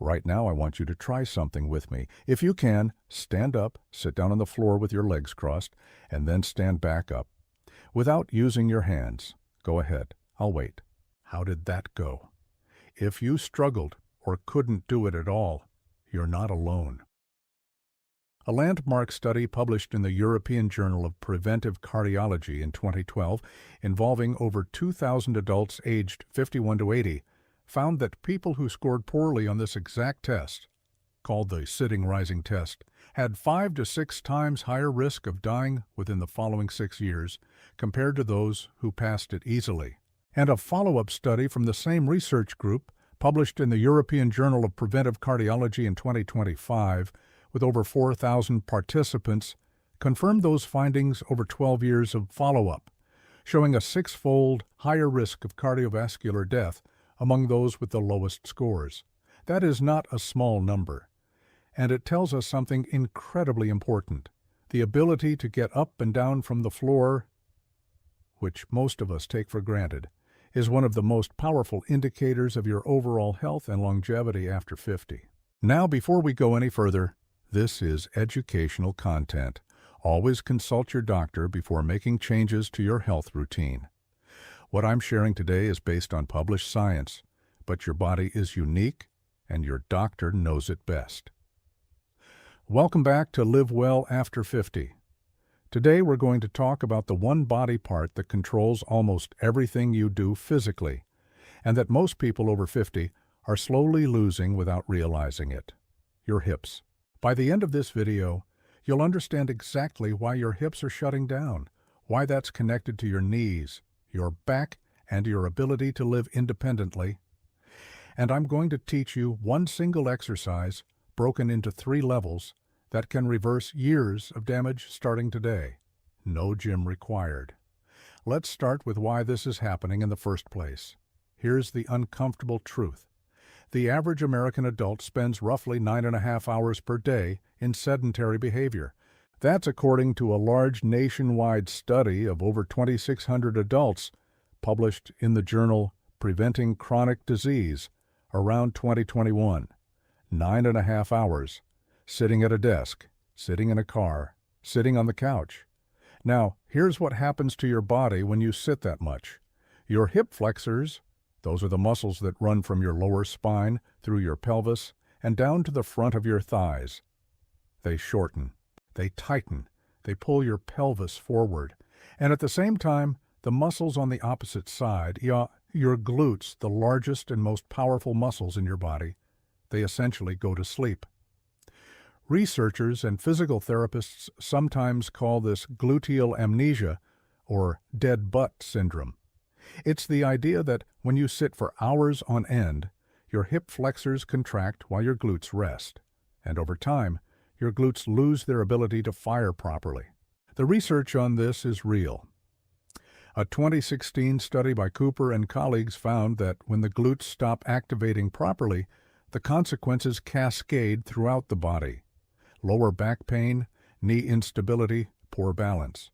right now I want you to try something with me. If you can, stand up, sit down on the floor with your legs crossed, and then stand back up. Without using your hands. Go ahead. I'll wait. How did that go? If you struggled or couldn't do it at all, you're not alone. A landmark study published in the European Journal of Preventive Cardiology in 2012, involving over 2,000 adults aged 51 to 80, found that people who scored poorly on this exact test, called the sitting-rising test, had 5 to 6 times higher risk of dying within the following 6 years compared to those who passed it easily. And a follow-up study from the same research group, published in the European Journal of Preventive Cardiology in 2025, with over 4,000 participants, confirmed those findings over 12 years of follow-up, showing a 6-fold higher risk of cardiovascular death among those with the lowest scores. That is not a small number, and it tells us something incredibly important. The ability to get up and down from the floor, which most of us take for granted, is one of the most powerful indicators of your overall health and longevity after 50. Now, before we go any further, this is educational content. Always consult your doctor before making changes to your health routine. What I'm sharing today is based on published science, but your body is unique and your doctor knows it best. Welcome back to Live Well After 50. Today we're going to talk about the one body part that controls almost everything you do physically, and that most people over 50 are slowly losing without realizing it: your hips. By the end of this video, you'll understand exactly why your hips are shutting down, why that's connected to your knees, your back, and your ability to live independently. And I'm going to teach you one single exercise broken into 3 levels that can reverse years of damage starting today. No gym required. Let's start with why this is happening in the first place. Here's the uncomfortable truth. The average American adult spends roughly 9.5 hours per day in sedentary behavior. That's according to a large nationwide study of over 2,600 adults published in the journal Preventing Chronic Disease around 2021. 9.5 hours, sitting at a desk, sitting in a car, sitting on the couch. Now, here's what happens to your body when you sit that much. Your hip flexors, those are the muscles that run from your lower spine through your pelvis and down to the front of your thighs. They shorten, they tighten, they pull your pelvis forward. And at the same time, the muscles on the opposite side, your glutes, the largest and most powerful muscles in your body, they essentially go to sleep. Researchers and physical therapists sometimes call this gluteal amnesia, or dead butt syndrome. It's the idea that when you sit for hours on end, your hip flexors contract while your glutes rest, and over time, your glutes lose their ability to fire properly. The research on this is real. A 2016 study by Cooper and colleagues found that when the glutes stop activating properly, the consequences cascade throughout the body: lower back pain, knee instability, poor balance.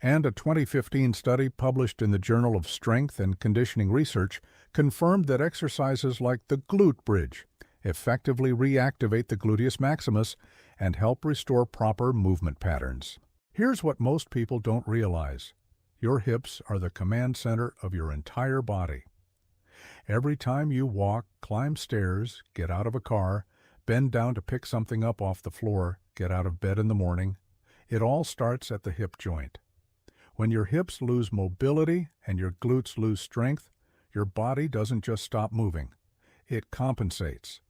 And a 2015 study published in the Journal of Strength and Conditioning Research confirmed that exercises like the glute bridge effectively reactivate the gluteus maximus and help restore proper movement patterns. Here's what most people don't realize. Your hips are the command center of your entire body. Every time you walk, climb stairs, get out of a car, bend down to pick something up off the floor, get out of bed in the morning, it all starts at the hip joint. When your hips lose mobility and your glutes lose strength, your body doesn't just stop moving. It compensates.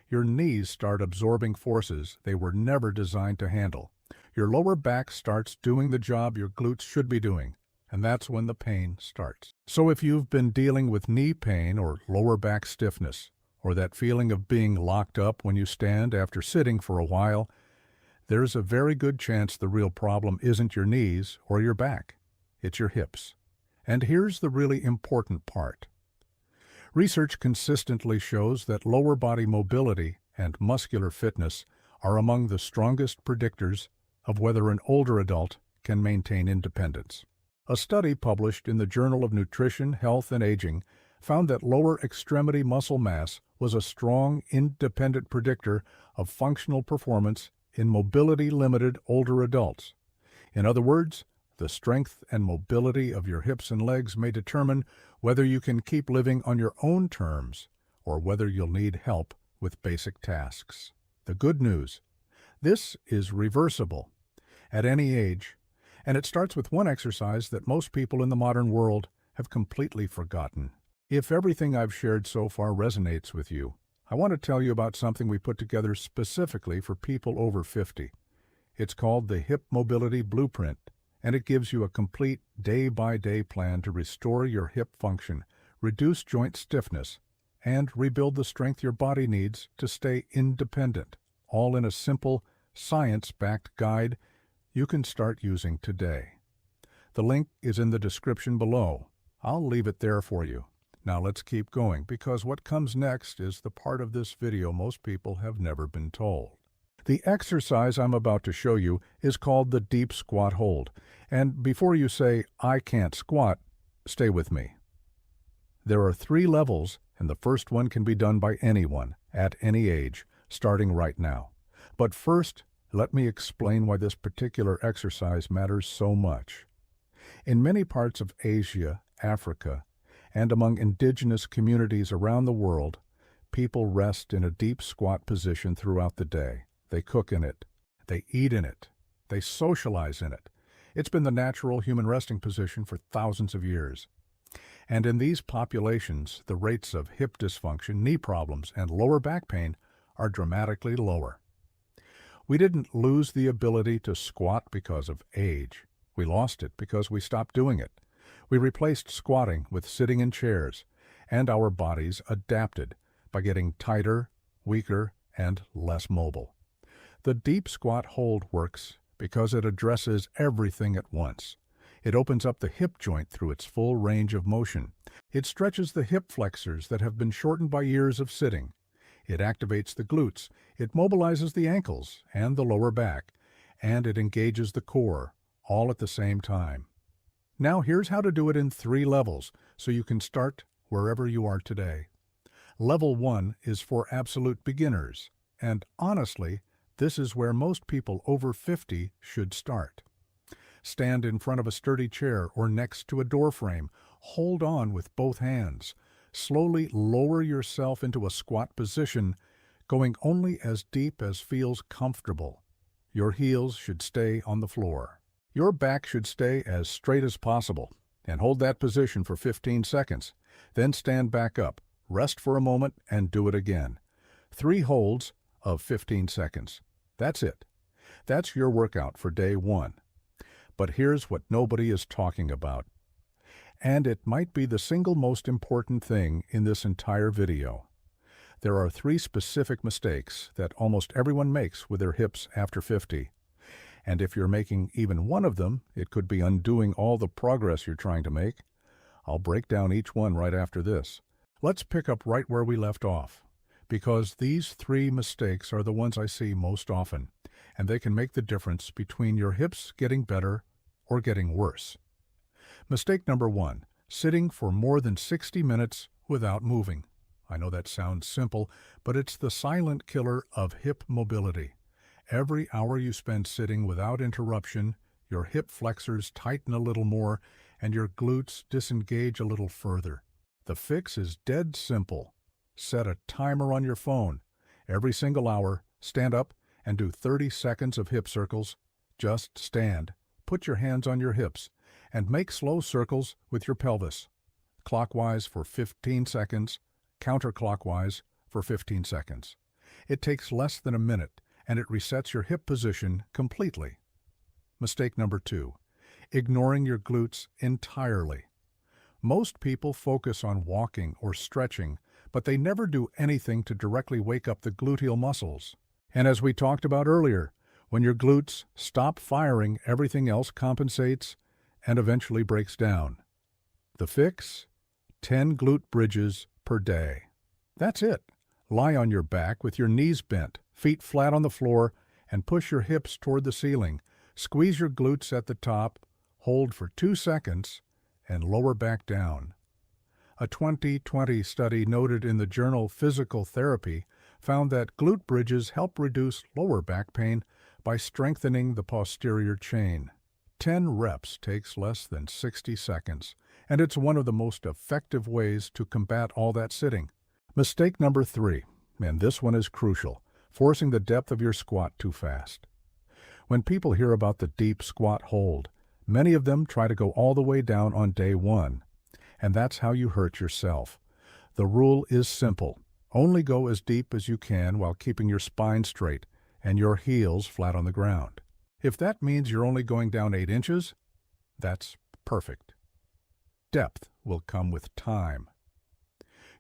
Your knees start absorbing forces they were never designed to handle. Your lower back starts doing the job your glutes should be doing, and that's when the pain starts. So if you've been dealing with knee pain or lower back stiffness, or that feeling of being locked up when you stand after sitting for a while, there's a very good chance the real problem isn't your knees or your back. It's your hips. And here's the really important part. Research consistently shows that lower body mobility and muscular fitness are among the strongest predictors of whether an older adult can maintain independence. A study published in the Journal of Nutrition, Health, and Aging found that lower extremity muscle mass was a strong, independent predictor of functional performance in mobility-limited older adults. In other words, the strength and mobility of your hips and legs may determine whether you can keep living on your own terms or whether you'll need help with basic tasks. The good news: this is reversible at any age, and it starts with one exercise that most people in the modern world have completely forgotten. If everything I've shared so far resonates with you, I want to tell you about something we put together specifically for people over 50. It's called the Hip Mobility Blueprint, and it gives you a complete day-by-day plan to restore your hip function, reduce joint stiffness, and rebuild the strength your body needs to stay independent, all in a simple, science-backed guide you can start using today. The link is in the description below. I'll leave it there for you. Now let's keep going, because what comes next is the part of this video most people have never been told. The exercise I'm about to show you is called the deep squat hold. And before you say, "I can't squat," stay with me. There are 3 levels, and the first one can be done by anyone, at any age, starting right now. But first, let me explain why this particular exercise matters so much. In many parts of Asia, Africa, and among indigenous communities around the world, people rest in a deep squat position throughout the day. They cook in it. They eat in it. They socialize in it. It's been the natural human resting position for thousands of years. And in these populations, the rates of hip dysfunction, knee problems, and lower back pain are dramatically lower. We didn't lose the ability to squat because of age. We lost it because we stopped doing it. We replaced squatting with sitting in chairs, and our bodies adapted by getting tighter, weaker, and less mobile. The deep squat hold works because it addresses everything at once. It opens up the hip joint through its full range of motion. It stretches the hip flexors that have been shortened by years of sitting. It activates the glutes. It mobilizes the ankles and the lower back, and it engages the core, all at the same time. Now here's how to do it in 3 levels, so you can start wherever you are today. Level 1 is for absolute beginners, and honestly, this is where most people over 50 should start. Stand in front of a sturdy chair or next to a door frame. Hold on with both hands. Slowly lower yourself into a squat position, going only as deep as feels comfortable. Your heels should stay on the floor. Your back should stay as straight as possible, and hold that position for 15 seconds. Then stand back up, rest for a moment, and do it again. 3 holds of 15 seconds. That's it. That's your workout for day 1. But here's what nobody is talking about. And it might be the single most important thing in this entire video. There are 3 specific mistakes that almost everyone makes with their hips after 50. And if you're making even one of them, it could be undoing all the progress you're trying to make. I'll break down each one right after this. Let's pick up right where we left off, because these 3 mistakes are the ones I see most often, and they can make the difference between your hips getting better or getting worse. Mistake number 1, sitting for more than 60 minutes without moving. I know that sounds simple, but it's the silent killer of hip mobility. Every hour you spend sitting without interruption, your hip flexors tighten a little more and your glutes disengage a little further. The fix is dead simple. Set a timer on your phone. Every single hour, stand up and do 30 seconds of hip circles. Just stand, put your hands on your hips, and make slow circles with your pelvis. Clockwise for 15 seconds, counterclockwise for 15 seconds. It takes less than a minute, and it resets your hip position completely. Mistake number 2, ignoring your glutes entirely. Most people focus on walking or stretching, but they never do anything to directly wake up the gluteal muscles. And as we talked about earlier, when your glutes stop firing, everything else compensates and eventually breaks down. The fix? 10 glute bridges per day. That's it. Lie on your back with your knees bent, feet flat on the floor, and push your hips toward the ceiling. Squeeze your glutes at the top, hold for 2 seconds, and lower back down. A 2020 study noted in the journal Physical Therapy found that glute bridges help reduce lower back pain by strengthening the posterior chain. 10 reps takes less than 60 seconds, and it's one of the most effective ways to combat all that sitting. Mistake number 3, and this one is crucial, forcing the depth of your squat too fast. When people hear about the deep squat hold, many of them try to go all the way down on day 1, and that's how you hurt yourself. The rule is simple. Only go as deep as you can while keeping your spine straight and your heels flat on the ground. If that means you're only going down 8 inches, that's perfect. Depth will come with time.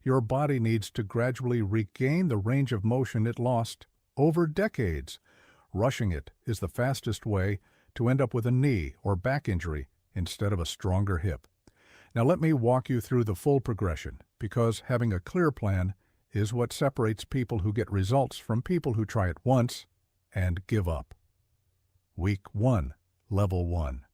Your body needs to gradually regain the range of motion it lost over decades. Rushing it is the fastest way to end up with a knee or back injury instead of a stronger hip. Now let me walk you through the full progression, because having a clear plan is what separates people who get results from people who try it once and give up. Week 1, Level 1.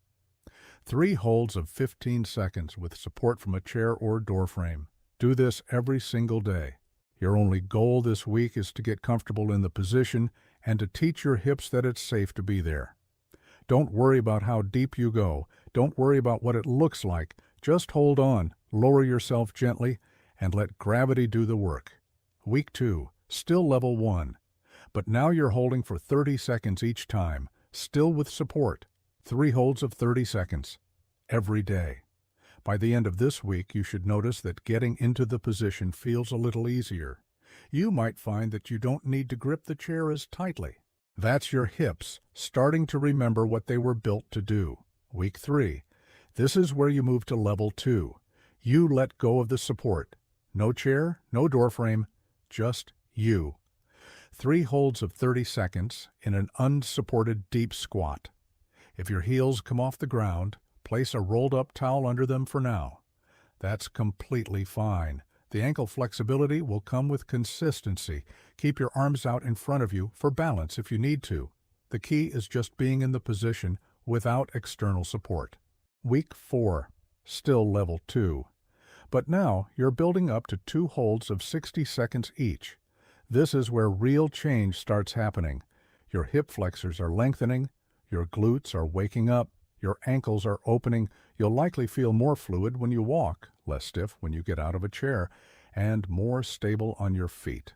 3 holds of 15 seconds with support from a chair or door frame. Do this every single day. Your only goal this week is to get comfortable in the position and to teach your hips that it's safe to be there. Don't worry about how deep you go. Don't worry about what it looks like. Just hold on, lower yourself gently, and let gravity do the work. Week 2, still Level 1. But now you're holding for 30 seconds each time, still with support. 3 holds of 30 seconds, every day. By the end of this week, you should notice that getting into the position feels a little easier. You might find that you don't need to grip the chair as tightly. That's your hips starting to remember what they were built to do. Week 3. This is where you move to Level 2. You let go of the support. No chair, no door frame, just you. 3 holds of 30 seconds in an unsupported deep squat. If your heels come off the ground, place a rolled-up towel under them for now. That's completely fine. The ankle flexibility will come with consistency. Keep your arms out in front of you for balance if you need to. The key is just being in the position without external support. Week 4, still Level 2. But now you're building up to 2 holds of 60 seconds each. This is where real change starts happening. Your hip flexors are lengthening, your glutes are waking up, your ankles are opening. You'll likely feel more fluid when you walk, less stiff when you get out of a chair, and more stable on your feet.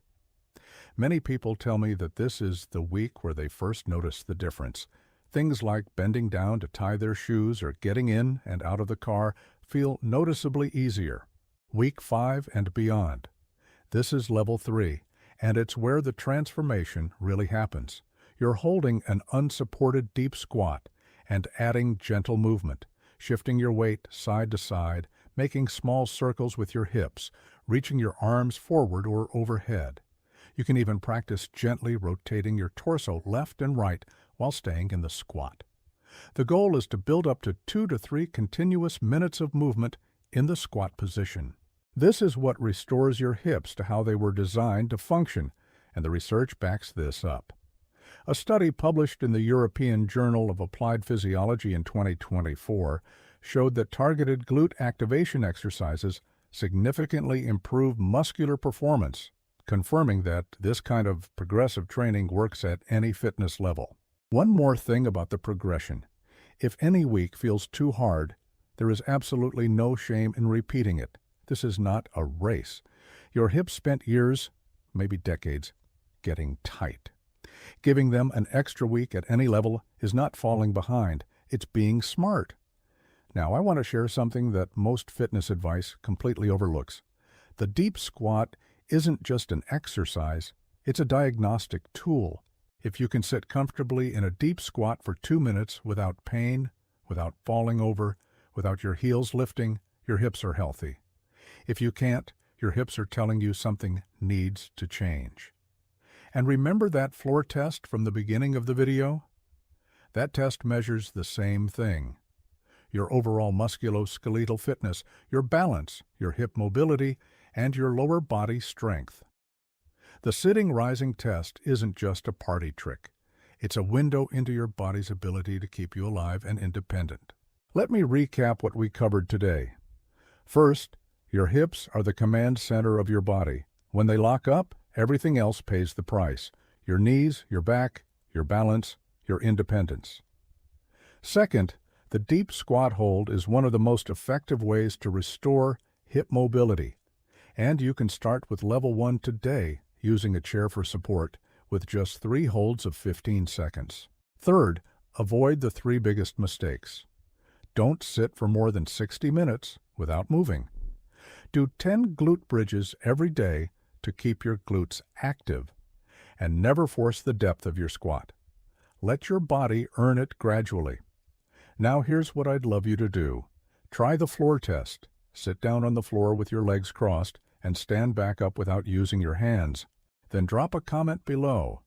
Many people tell me that this is the week where they first notice the difference. Things like bending down to tie their shoes or getting in and out of the car feel noticeably easier. Week 5 and beyond. This is Level 3, and it's where the transformation really happens. You're holding an unsupported deep squat and adding gentle movement, shifting your weight side to side, making small circles with your hips, reaching your arms forward or overhead. You can even practice gently rotating your torso left and right while staying in the squat. The goal is to build up to 2 to 3 continuous minutes of movement in the squat position. This is what restores your hips to how they were designed to function, and the research backs this up. A study published in the European Journal of Applied Physiology in 2024 showed that targeted glute activation exercises significantly improve muscular performance, confirming that this kind of progressive training works at any fitness level. One more thing about the progression. If any week feels too hard, there is absolutely no shame in repeating it. This is not a race. Your hips spent years, maybe decades, getting tight. Giving them an extra week at any level is not falling behind. It's being smart. Now, I want to share something that most fitness advice completely overlooks. The deep squat isn't just an exercise, it's a diagnostic tool. If you can sit comfortably in a deep squat for 2 minutes without pain, without falling over, without your heels lifting, your hips are healthy. If you can't, your hips are telling you something needs to change. And remember that floor test from the beginning of the video? That test measures the same thing. Your overall musculoskeletal fitness, your balance, your hip mobility, and your lower body strength. The sitting-rising test isn't just a party trick. It's a window into your body's ability to keep you alive and independent. Let me recap what we covered today. First, Your hips are the command center of your body. When they lock up, everything else pays the price. Your knees, your back, your balance, your independence. Second, the deep squat hold is one of the most effective ways to restore hip mobility. And you can start with level 1 today using a chair for support with just 3 holds of 15 seconds. Third, avoid the 3 biggest mistakes. Don't sit for more than 60 minutes without moving. Do 10 glute bridges every day to keep your glutes active, and never force the depth of your squat. Let your body earn it gradually. Now here's what I'd love you to do. Try the floor test. Sit down on the floor with your legs crossed and stand back up without using your hands. Then drop a comment below.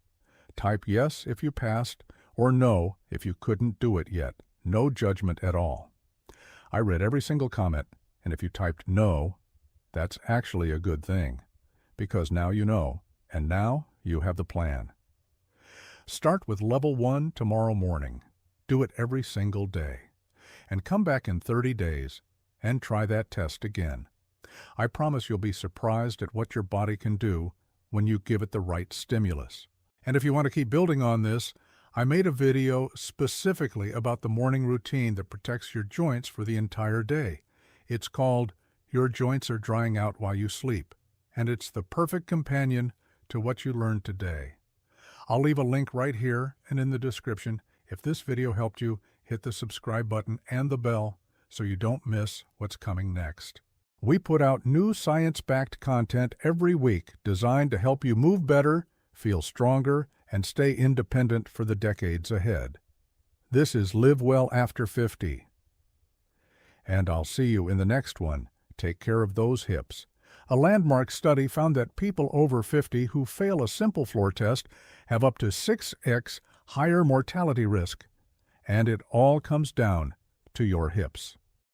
Type yes if you passed or no if you couldn't do it yet. No judgment at all. I read every single comment, and if you typed no, that's actually a good thing, because now you know, and now you have the plan. Start with level 1 tomorrow morning. Do it every single day. And come back in 30 days and try that test again. I promise you'll be surprised at what your body can do when you give it the right stimulus. And if you want to keep building on this, I made a video specifically about the morning routine that protects your joints for the entire day. It's called Your Joints Are Drying Out While You Sleep, and it's the perfect companion to what you learned today. I'll leave a link right here and in the description. If this video helped you, hit the subscribe button and the bell so you don't miss what's coming next. We put out new science-backed content every week designed to help you move better, feel stronger, and stay independent for the decades ahead. This is Live Well After 50. And I'll see you in the next one. Take care of those hips. A landmark study found that people over 50 who fail a simple floor test have up to 6x higher mortality risk. And it all comes down to your hips.